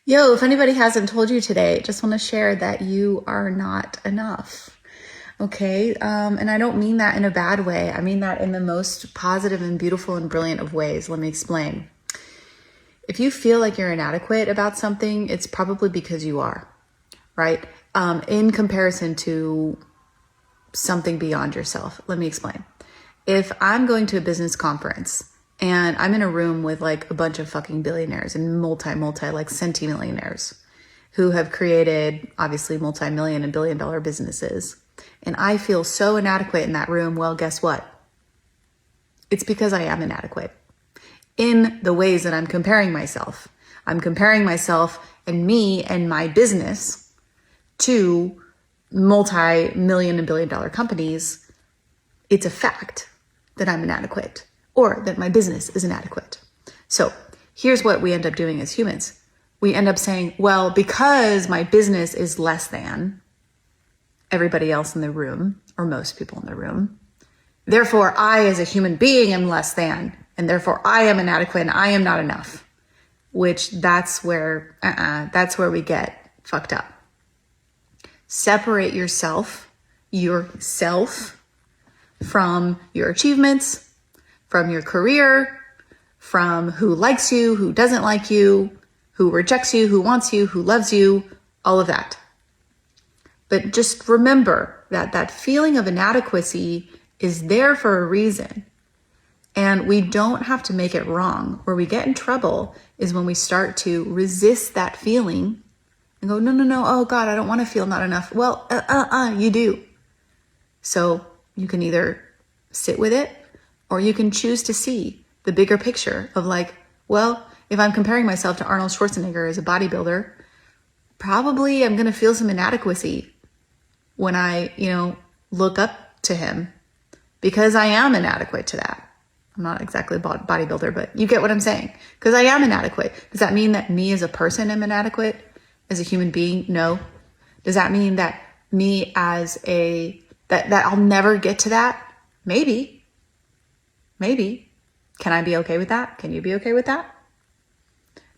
Yo, if anybody hasn't told you today, just want to share that you are not enough. Okay. And I don't mean that in a bad way. I mean that in the most positive and beautiful and brilliant of ways. Let me explain. If you feel like you're inadequate about something, it's probably because you are, right? In comparison to something beyond yourself. Let me explain. If I'm going to a business conference and I'm in a room with like a bunch of fucking billionaires and multi like centimillionaires who have created obviously multi-million and billion-dollar businesses, and I feel so inadequate in that room, well, guess what? It's because I am inadequate in the ways that I'm comparing myself. I'm comparing myself and me and my business to multi-million and billion-dollar companies. It's a fact that I'm inadequate or that my business is inadequate. So here's what we end up doing as humans. We end up saying, well, because my business is less than everybody else in the room or most people in the room, therefore I as a human being am less than, and therefore I am inadequate and I am not enough, which that's where we get fucked up. Separate yourself from your achievements, from your career, from who likes you, who doesn't like you, who rejects you, who wants you, who loves you, all of that. But just remember that that feeling of inadequacy is there for a reason. And we don't have to make it wrong. Where we get in trouble is when we start to resist that feeling and go, no, oh God, I don't want to feel not enough. Well, you do. So you can either sit with it or you can choose to see the bigger picture of like, well, if I'm comparing myself to Arnold Schwarzenegger as a bodybuilder, probably I'm going to feel some inadequacy when I, look up to him because I am inadequate to that. I'm not exactly a bodybuilder, but you get what I'm saying. Because I am inadequate. Does that mean that me as a person am inadequate? As a human being? No. Does that mean that me as that I'll never get to that? Maybe. Can I be okay with that? Can you be okay with that?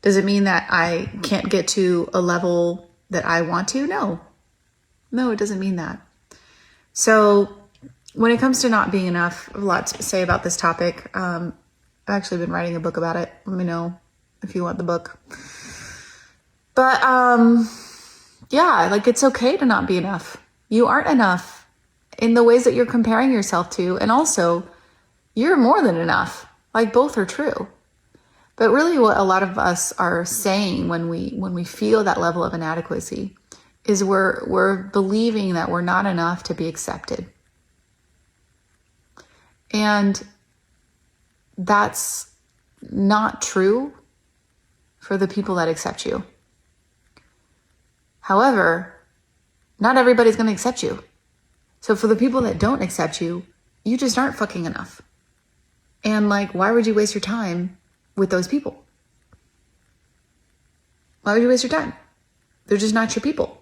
Does it mean that I can't get to a level that I want to? No, it doesn't mean that. So when it comes to not being enough, I have a lot to say about this topic. I've actually been writing a book about it. Let me know if you want the book. But it's okay to not be enough. You aren't enough in the ways that you're comparing yourself to. And also, you're more than enough. Like, both are true. But really what a lot of us are saying when we feel that level of inadequacy is we're believing that we're not enough to be accepted. And that's not true for the people that accept you. However, not everybody's going to accept you. So for the people that don't accept you, you just aren't fucking enough. And why would you waste your time with those people? Why would you waste your time? They're just not your people.